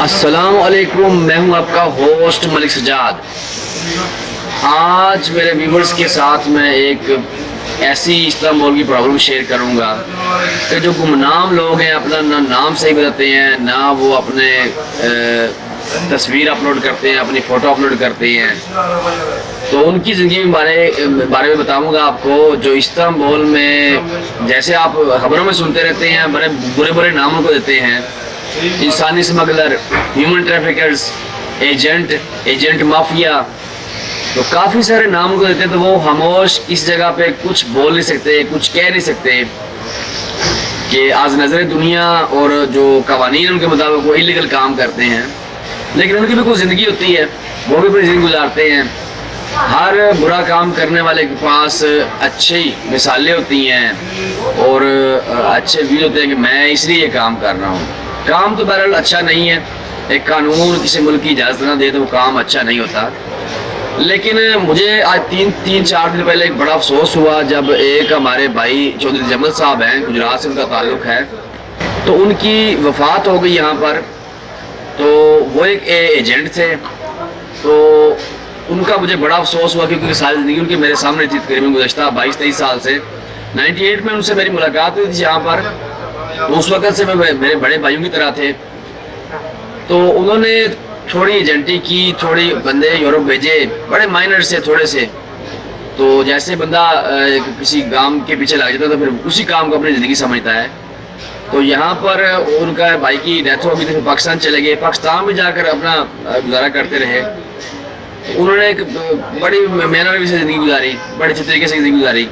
अस्सलाम वालेकुम, मैं हूं आपका होस्ट मलिक सजाद। आज मेरे व्यूवर्स के साथ मैं एक ऐसी इस्तांबुल की प्रॉब्लम शेयर करूंगा कि जो गुमनाम लोग हैं अपना ना नाम सही बताते हैं, ना वो अपने तस्वीर अपलोड करते हैं, अपनी फ़ोटो अपलोड करते हैं। तो उनकी ज़िंदगी के बारे में बताऊंगा आपको। जो इस्तांबुल में जैसे आप खबरों में सुनते रहते हैं, बड़े बुरे बुरे नामों को देते हैं, इंसानी smuggler, human traffickers, agent mafia, तो काफ़ी सारे नामों को देते हैं। तो वो खामोश इस जगह पे कुछ बोल नहीं सकते, कुछ कह नहीं सकते कि आज नज़र दुनिया और जो कवानीन उनके मुताबिक वो इलीगल काम करते हैं, लेकिन उनकी भी कुछ ज़िंदगी होती है, वो भी अपनी ज़िंदगी गुजारते हैं। हर बुरा काम करने वाले के पास अच्छी मिसालें होती हैं और अच्छे व्यूज होते हैं कि मैं इसलिए ये काम कर रहा हूँ। काम तो बहरहाल अच्छा नहीं है, एक कानून किसी मुल्क की इजाज़त ना दे तो वो काम अच्छा नहीं होता। लेकिन मुझे आज तीन चार दिन पहले एक बड़ा अफसोस हुआ जब एक हमारे भाई चौधरी जमल साहब हैं, गुजरात से उनका ताल्लुक़ है, तो उनकी वफ़ात हो गई यहाँ पर। तो वो एक एजेंट थे, तो उनका मुझे बड़ा अफसोस हुआ क्योंकि सारी ज़िंदगी उनकी मेरे सामने थी। तकरीबन गुज़श्ता 22-23 साल से 98 में उनसे मेरी मुलाकात हुई थी यहाँ पर। तो उस वक़्त से मेरे बड़े भाइयों की तरह थे। तो उन्होंने थोड़ी एजेंटी की, थोड़ी बंदे यूरोप भेजे, बड़े माइनर से थोड़े से। तो जैसे बंदा किसी काम के पीछे लग जाता तो फिर उसी काम को अपनी ज़िंदगी समझता है। तो यहाँ पर उनका भाई की डेथ हो गई थी, पाकिस्तान चले गए। पाकिस्तान में जाकर अपना गुजारा करते रहे। उन्होंने एक बड़ी मेहनत से ज़िंदगी गुजारी, बड़े अच्छे तरीके से ज़िंदगी गुजारी।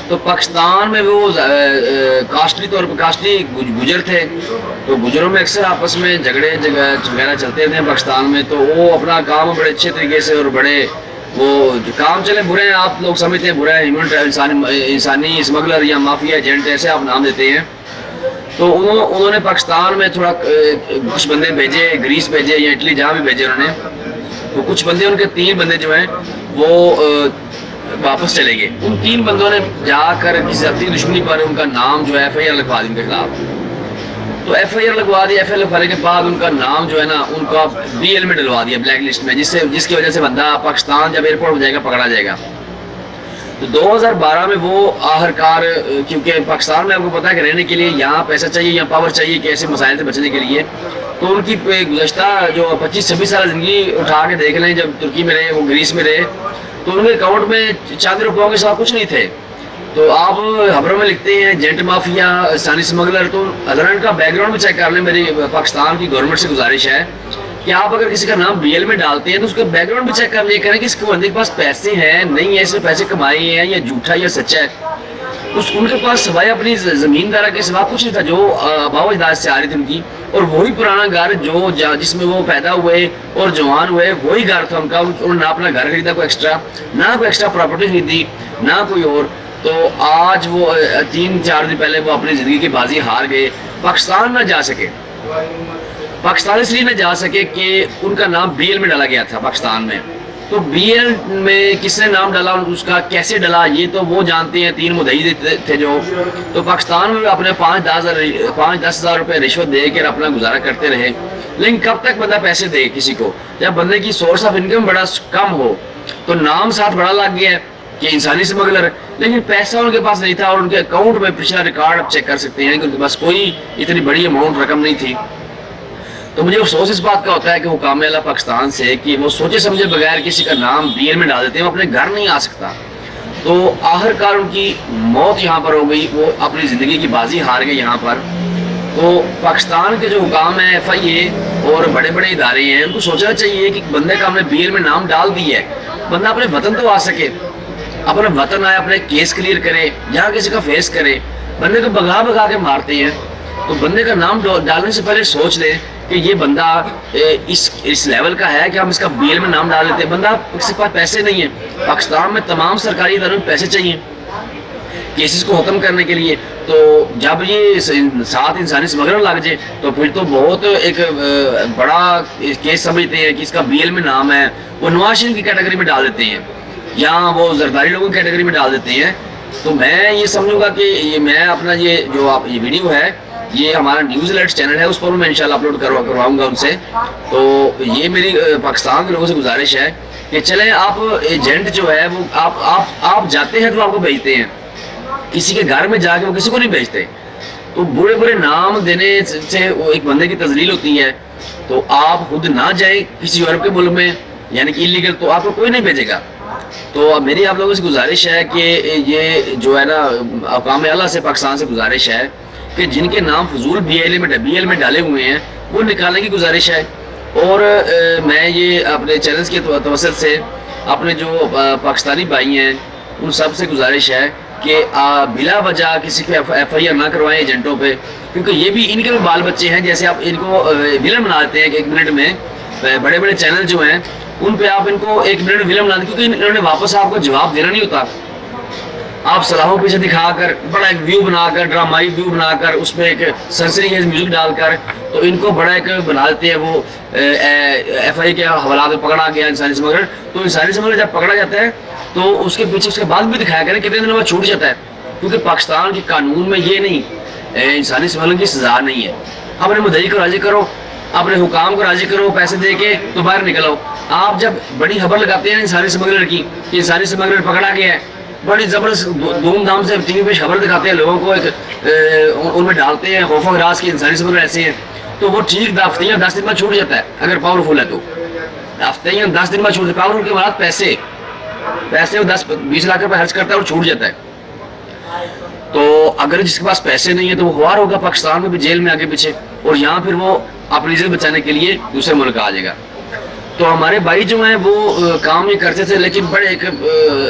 तो पाकिस्तान में वो कास्टली तौर पर कास्टली गुजर थे, तो गुजरों में अक्सर आपस में झगड़े वगैरह चलते थे पाकिस्तान में। तो वो अपना काम बड़े अच्छे तरीके से और बड़े वो जो काम चले बुरे हैं, आप लोग समझते हैं बुरा है, ह्यूमन इंसानी स्मगलर या माफिया एजेंट ऐसे आप नाम देते हैं। तो उन्होंने पाकिस्तान में थोड़ा कुछ बंदे भेजे, ग्रीस भेजे या इटली, जहाँ भी भेजे उन्होंने। तो कुछ बंदे, उनके 3 बंदे जो हैं वो वापस चले गए। उन 3 बंदों ने जाकर किसी अपनी दुश्मनी पर उनका नाम जो है FIR लिखवा दी उनके खिलाफ। तो FIR लगवा दी। FIR लिखवाने के बाद उनका नाम जो है ना उनका BL में डलवा दिया, ब्लैक लिस्ट में, जिसकी वजह से बंदा पाकिस्तान जब एयरपोर्ट पर जाएगा पकड़ा जाएगा। तो 2012 में वो आखिरकार, क्योंकि पाकिस्तान में आपको पता है कि रहने के लिए यहाँ पैसा चाहिए, यहाँ पावर चाहिए कि ऐसे मसाइल से बचने के लिए। तो उनकी गुज़श्ता जो 25-26 साल ज़िंदगी उठा के देख लें, जब तुर्की में रहे, वो ग्रीस में रहे, तो उनके अकाउंट में चांदी रुपयों के साथ कुछ नहीं थे। तो आप खबरों में लिखते हैं एजेंट माफिया, इंसानी स्मगलर। तो हज़रात का बैकग्राउंड भी चेक कर लें। मेरी पाकिस्तान की गवर्नमेंट से गुजारिश है कि आप अगर किसी का नाम BL में डालते हैं तो उसका बैकग्राउंड भी चेक कर लिया करें कि इसके बंदे के पास पैसे हैं, नहीं है, इसने पैसे कमाए हैं, या झूठा या सच्चा है। उनके पास सिवाय अपनी ज़मींदारा के सिवा कुछ नहीं था, जो आबाव अजदाद से आ रही थी उनकी। और वही पुराना घर जिसमें वो पैदा हुए और जवान हुए, वही घर था उनका। उन्होंने ना अपना घर खरीदा, कोई एक्स्ट्रा प्रॉपर्टी खरीदी, ना कोई और। तो आज वो 3-4 दिन पहले वो अपनी ज़िंदगी की बाजी हार गए, पाकिस्तान ना जा सके। पाकिस्तान इसलिए न जा सके कि उनका नाम BL में डाला गया था पाकिस्तान में। तो BL में किसने नाम डाला, उसका कैसे डाला, ये तो वो जानते हैं। 3 मुद्दई थे जो, तो पाकिस्तान में अपने 5-10 हज़ार रुपये रिश्वत दे कर अपना गुजारा करते रहे। लेकिन कब तक बंदा पैसे दे किसी को, जब बंदे की सोर्स ऑफ इनकम बड़ा कम हो। तो नाम साथ बड़ा लग गया है कि इंसानी स्मगलर, लेकिन पैसा उनके पास नहीं था। और उनके अकाउंट में पिछला रिकॉर्ड आप चेक कर सकते हैं कि उनके पास कोई इतनी बड़ी अमाउंट रकम नहीं थी। तो मुझे अफसोस इस बात का होता है कि वो काम वाला पाकिस्तान से कि वो सोचे समझे बगैर किसी का नाम BL में डाल देते हैं, वो अपने घर नहीं आ सकता। तो आखिरकार उनकी मौत यहाँ पर हो गई, वो अपनी ज़िंदगी की बाजी हार गए यहाँ पर। तो पाकिस्तान के जो हुकाम है, FIA और बड़े बड़े इदारे हैं, उनको सोचना चाहिए कि बंदे का हमने BL में नाम डाल दिया है, बंदा अपने वतन तो आ सके, अपने वतन आए, अपने केस क्लियर करे, जहाँ किसी का फेस करे। बंदे को भगा के मारते हैं। तो बंदे का नाम डालने से पहले सोच लें कि ये बंदा इस लेवल का है कि हम इसका BL में नाम डाल लेते हैं। बंदा किसी के पास पैसे नहीं है। पाकिस्तान में तमाम सरकारी इदारों में पैसे चाहिए केसेस को ख़त्म करने के लिए। तो जब ये 7 इंसानी स्मगलर लग जाए तो फिर तो बहुत एक बड़ा केस समझते हैं कि इसका BL में नाम है, वो नवाज शरीफ की कैटेगरी में डाल देते हैं, या वो जरदारी लोगों की कैटेगरी में डाल देते हैं। तो मैं ये समझूंगा कि मैं अपना ये वीडियो है یہ ہمارا نیوز الرٹ چینل ہے، اس پر میں انشاءاللہ اپلوڈ کرواؤں گا ان سے. تو یہ میری پاکستان کے لوگوں سے گزارش ہے کہ چلیں آپ ایجنٹ جو ہے وہ آپ جاتے ہیں تو آپ کو بھیجتے ہیں، کسی کے گھر میں جا کے وہ کسی کو نہیں بھیجتے. تو برے برے نام دینے سے ایک بندے کی تذلیل ہوتی ہے. تو آپ خود نہ جائیں کسی یورپ کے ملک میں یعنی کہ انلیگل، تو آپ کو کوئی نہیں بھیجے گا. تو میری آپ لوگوں سے گزارش ہے کہ یہ جو ہے نا اقوام اعلیٰ سے پاکستان سے گزارش ہے کہ جن کے نام فضول بی ایل میں ڈالے ہوئے ہیں وہ نکالنے کی گزارش ہے. اور میں یہ اپنے چینلز کے توسط سے اپنے جو پاکستانی بھائی ہیں ان سب سے گزارش ہے کہ بلا وجہ کسی کو ایف آئی آر نہ کروائیں ایجنٹوں پہ، کیونکہ یہ بھی ان کے بھی بال بچے ہیں. جیسے آپ ان کو ولن بنا دیتے ہیں کہ 1 منٹ میں، بڑے بڑے چینل جو ہیں ان پہ آپ ان کو 1 منٹ ولن بنا دیں، کیونکہ انہوں نے واپس آپ کو جواب دینا نہیں ہوتا. آپ صلاحوں پیچھے دکھا کر بڑا ایک ویو بنا کر، ڈرامائی ویو بنا کر، اس میں ایک سرسری خیز میوزک ڈال کر تو ان کو بڑا ایک بنا دیتے ہیں. وہ ایف آئی کے حوالات میں پکڑا گیا انسانی سمگلر، تو انسانی سمگلر جب پکڑا جاتا ہے تو اس کے پیچھے اس کے بعد بھی دکھایا کریں کتنے دنوں میں چھوٹ جاتا ہے، کیونکہ پاکستان کے قانون میں یہ نہیں انسانی سمگلنگ کی سزا نہیں ہے. اپنے مدعی کو راضی کرو، اپنے حکام کو راضی کرو، پیسے دے کے تو باہر نکلو. آپ جب بڑی خبر لگاتے ہیں انسانی سمگلر کی کہ انسانی سمگلر پکڑا گیا ہے، بڑی زبردست دھوم دھام سے ٹی وی پہ خبر دکھاتے ہیں لوگوں کو، ان میں ڈالتے ہیں خوف و ہراس کی انسانی سمگلر ایسے ہیں، تو وہ ٹھیک ہفتیاں 10 دن میں چھوٹ جاتا ہے. اگر پاورفل ہے تو ہفتیاں 10 دن میں چھوٹ جاتا ہے. پاورفل کے بعد پیسے وہ 10-20 لاکھ روپے خرچ کرتا ہے اور چھوٹ جاتا ہے. تو اگر جس کے پاس پیسے نہیں ہیں تو وہ خوار ہوگا پاکستان میں بھی جیل میں آگے پیچھے، اور یہاں پھر وہ اپنی عزت بچانے کے لیے دوسرے ملک آ جائے گا. تو ہمارے بھائی جو ہیں وہ کام یہ کرتے تھے، لیکن بڑے ایک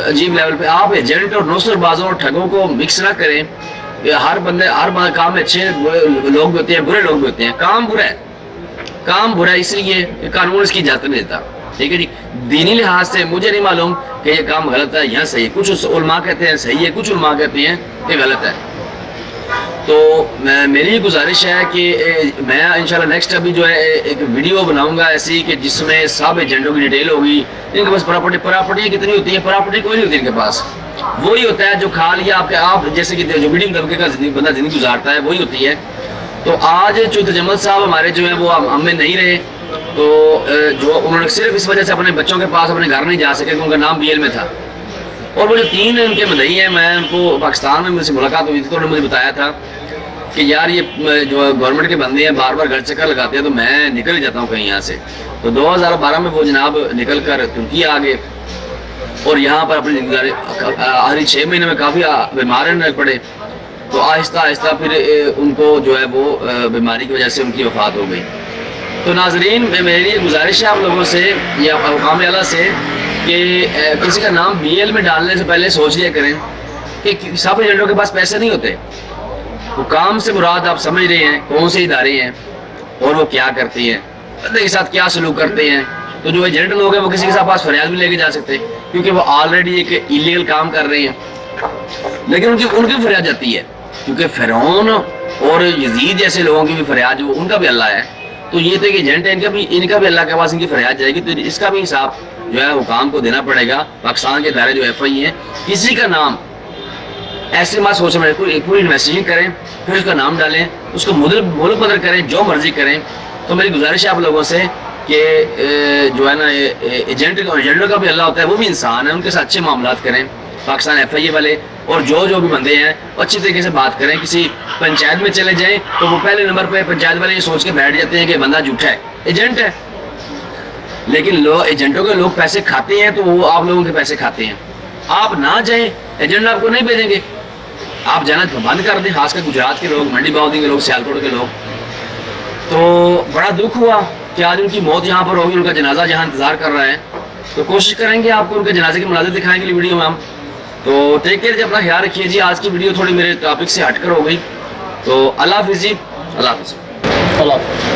عجیب لیول پہ. آپ ایجنٹ اور نوسر بازوں اور ٹھگوں کو مکس نہ کریں. ہر کام میں اچھے لوگ بھی ہوتے ہیں، برے لوگ بھی ہوتے ہیں. کام برا ہے اس لیے قانون اس کی اجازت نہیں دیتا. ٹھیک ہے جی. دینی لحاظ سے مجھے نہیں معلوم کہ یہ کام غلط ہے یا صحیح. کچھ علماء کہتے ہیں صحیح ہے، کچھ علماء کہتے ہیں یہ غلط ہے. تو میری یہ گزارش ہے کہ میں انشاءاللہ نیکسٹ ابھی جو ہے ایک ویڈیو بناؤں گا ایسی کہ جس میں سب ایجنٹوں کی ڈیٹیل ہوگی. ان کے پاس پراپرٹیاں کتنی ہوتی ہیں؟ پراپرٹی کوئی نہیں ہوتی ان کے پاس. وہی ہوتا ہے جو کھا لیا آپ جیسے کہ جو میڈیم طبقے کا بندہ زندگی گزارتا ہے وہی ہوتی ہے. تو آج چودھری جمل صاحب ہمارے جو ہیں وہ ہم میں نہیں رہے، تو جو انہوں نے صرف اس وجہ سے اپنے بچوں کے پاس اپنے گھر نہیں جا سکے کہ ان کا نام بی ایل میں تھا. اور وہ جو 3 ان کے مدعی ہیں، میں ان کو پاکستان میں مجھ سے ملاقات ہوئی تھی تو انہوں نے مجھے بتایا تھا کہ یار یہ جو گورنمنٹ کے بندے ہیں بار بار گھر چکر لگاتے ہیں تو میں نکل جاتا ہوں کہیں یہاں سے. تو 2012 میں وہ جناب نکل کر ترکی آ گئے اور یہاں پر اپنی زندگی آخری 6 مہینے میں کافی بیمار رہنے پڑے. تو آہستہ آہستہ پھر ان کو جو ہے وہ بیماری کی وجہ سے ان کی وفات ہو گئی. تو ناظرین میری یہ گزارش ہے آپ لوگوں سے یا حکام اعلیٰ سے کہ کسی کا نام بی ایل میں ڈالنے سے پہلے سوچ لیا کریں کہ سب ایجنٹوں کے پاس پیسے نہیں ہوتے. حکام سے مراد آپ سمجھ رہے ہیں کون سے ادارے ہیں اور وہ کیا کرتے ہیں، بندے کے ساتھ کیا سلوک کرتے ہیں. تو جو ایجنٹ لوگ ہیں وہ کسی کے ساتھ پاس فریاد بھی لے کے جا سکتے کیونکہ وہ آلریڈی ایک ایلیگل کام کر رہے ہیں، لیکن ان کی فریاد جاتی ہے کیونکہ فرعون اور یزید جیسے لوگوں کی بھی فریاد جو ان کا بھی اللہ ہے. تو یہ تھے کہ ایجنٹ ہے ان کا بھی اللہ کے پاس ان کی فریاد جائے گی. تو اس کا بھی حساب جو ہے حکام کو دینا پڑے گا. پاکستان کے ادارے جو ایف آئی ہیں کسی کا نام ایسے مت سوچ میں پوری انویسٹیگیشن کریں پھر اس کا نام ڈالیں، اس کو ملک بدر کریں، جو مرضی کریں. تو میری گزارش ہے آپ لوگوں سے کہ جو ہے نا ایجنٹوں کا بھی اللہ ہوتا ہے، وہ بھی انسان ہے، ان کے ساتھ اچھے معاملات کریں. پاکستان ایف آئی اے والے اور جو بھی بندے ہیں اچھی طریقے سے بات کریں. کسی پنچایت میں چلے جائیں تو وہ پہلے نمبر پہ پنچایت والے یہ سوچ کے بیٹھ جاتے ہیں کہ بندہ جھوٹا ہے، ایجنٹ ہے. لیکن ایجنٹوں کے لوگ پیسے کھاتے ہیں تو وہ آپ لوگوں کے پیسے کھاتے ہیں. آپ نہ جائیں، ایجنٹ آپ کو نہیں بھیجیں گے. آپ جانا بند کر دیں، خاص کر گجرات کے لوگ، منڈی باؤدی کے لوگ، سیالکوٹ کے لوگ. تو بڑا دکھ ہوا کہ آج ان کی موت یہاں پر ہوگی، ان کا جنازہ جہاں انتظار کر رہا ہے. تو کوشش کریں گے آپ کو ان کے جنازے کے مناظر دکھائیں گے ویڈیو میں ہم. تو ٹیک کیئر جی، اپنا خیال رکھیے جی. آج کی ویڈیو تھوڑی میرے ٹاپک سے ہٹ کر ہو گئی. تو اللہ حافظ جی، اللہ حافظ.